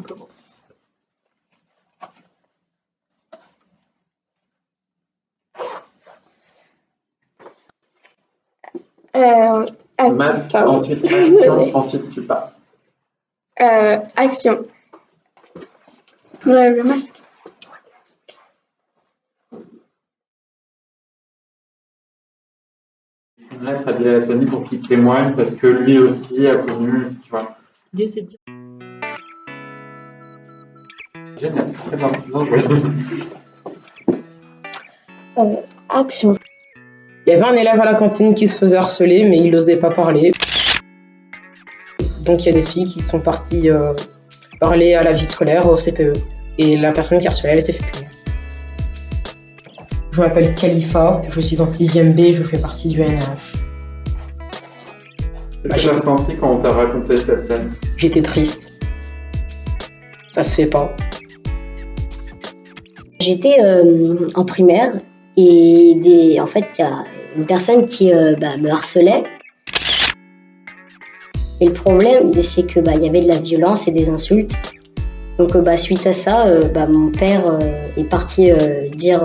commence. Masque, pardon. ensuite action, ensuite tu pars. Action. J'enlève le masque. J'aimerais Fabien Lassani pour qu'il témoigne parce que lui aussi a connu, tu vois. L'idée, c'est de dire. Génial, très bien joué. Action. Il y avait un élève à la cantine qui se faisait harceler, mais il n'osait pas parler. Donc il y a des filles qui sont parties parler à la vie scolaire, au CPE. Et la personne qui harcelait, elle s'est fait punir. Je m'appelle Khalifa, je suis en 6e B, je fais partie du NH. Qu'est-ce que tu as ressenti quand on t'a raconté cette scène? J'étais triste. Ça se fait pas. J'étais en primaire et en fait, il y a une personne qui me harcelait. Et le problème, c'est que il y avait de la violence et des insultes. Donc suite à ça, mon père est parti dire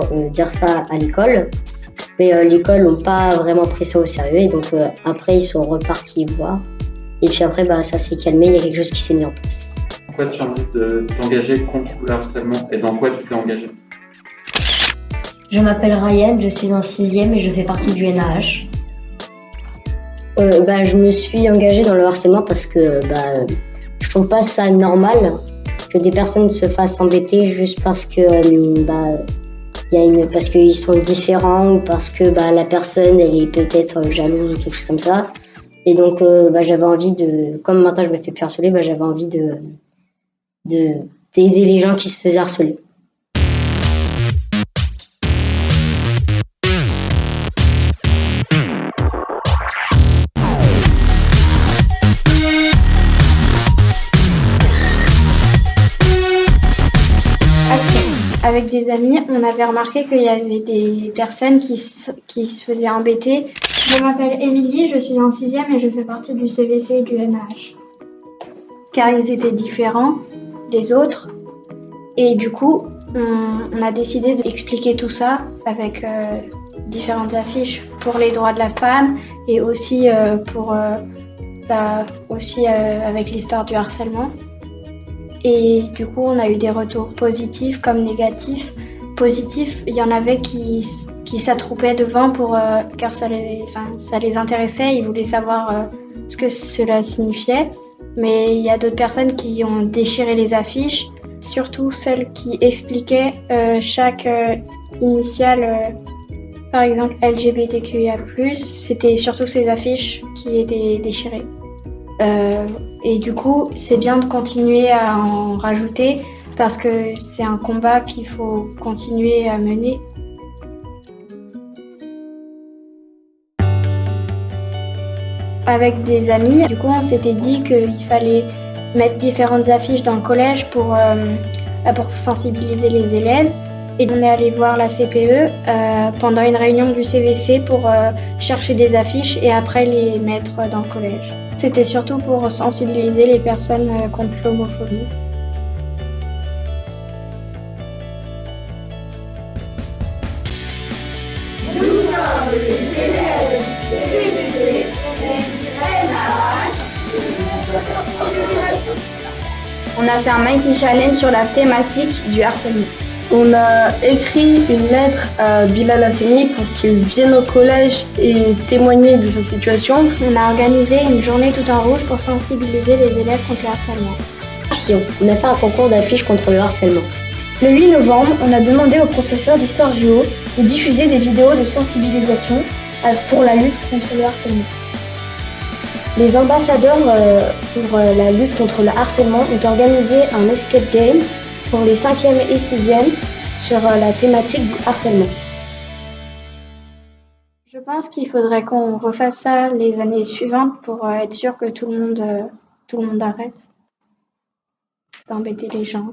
ça à l'école. Mais l'école n'ont pas vraiment pris ça au sérieux. Et donc après, ils sont repartis voir. Et puis après, ça s'est calmé, il y a quelque chose qui s'est mis en place. Pourquoi tu as envie de t'engager contre le harcèlement et dans quoi tu t'es engagé? Je m'appelle Ryan, je suis en 6e et je fais partie du NAH. Je me suis engagée dans le harcèlement parce que je trouve pas ça normal que des personnes se fassent embêter juste parce que parce qu'ils sont différents ou parce que la personne elle est peut-être jalouse ou quelque chose comme ça. Et donc j'avais envie de, comme maintenant je me fais plus harceler, j'avais envie d'aider les gens qui se faisaient harceler. Avec des amis, on avait remarqué qu'il y avait des personnes qui se faisaient embêter. Je m'appelle Émilie, je suis en 6e et je fais partie du CVC et du NAH. Car ils étaient différents des autres. Et du coup, on a décidé d'expliquer tout ça avec différentes affiches pour les droits de la femme et aussi avec l'histoire du harcèlement. Et du coup, on a eu des retours positifs comme négatifs. Positifs, il y en avait qui s'attroupaient devant car ça les intéressait, ils voulaient savoir ce que cela signifiait. Mais il y a d'autres personnes qui ont déchiré les affiches, surtout celles qui expliquaient chaque initiale, par exemple LGBTQIA+, c'était surtout ces affiches qui étaient déchirées. Et du coup, c'est bien de continuer à en rajouter parce que c'est un combat qu'il faut continuer à mener. Avec des amis, du coup, on s'était dit qu'il fallait mettre différentes affiches dans le collège pour sensibiliser les élèves. Et on est allé voir la CPE pendant une réunion du CVC pour chercher des affiches et après les mettre dans le collège. C'était surtout pour sensibiliser les personnes contre l'homophobie. Nous sommes les élèves du CVC et du NAH. On a fait un Mighty Challenge sur la thématique du harcèlement. On a écrit une lettre à Bilal Hassani pour qu'il vienne au collège et témoigner de sa situation. On a organisé une journée tout en rouge pour sensibiliser les élèves contre le harcèlement. Action, on a fait un concours d'affiches contre le harcèlement. Le 8 novembre, on a demandé aux professeurs d'histoire géo de diffuser des vidéos de sensibilisation pour la lutte contre le harcèlement. Les ambassadeurs pour la lutte contre le harcèlement ont organisé un escape game pour les 5e et 6e sur la thématique du harcèlement. Je pense qu'il faudrait qu'on refasse ça les années suivantes pour être sûr que tout le monde arrête d'embêter les gens.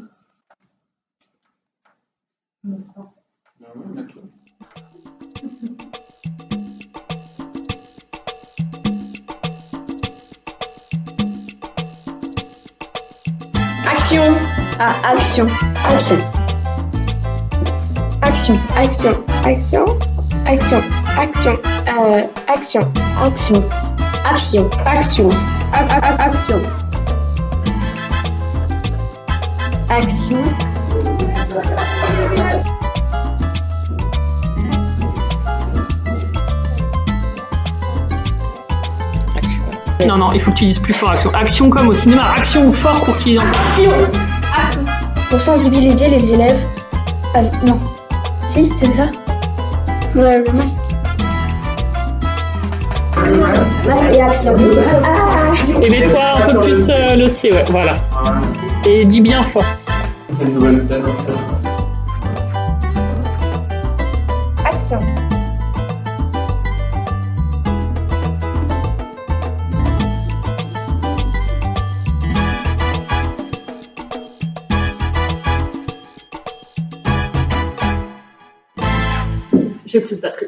Action! Ah, action. Action. Action. Action. Action. Action. Action. Action. Action. Action. Action. Action. Action. Non, non, il faut que tu dises plus fort action. Action comme au cinéma, action fort pour qu'ils entendent. Pour sensibiliser les élèves. Non. Si, c'est ça. Ouais, le masque. Masque et action. Et mets-toi un peu plus le C, ouais, voilà. Et dis bien fort. C'est une nouvelle scène en fait. Action. J'ai plus de batterie.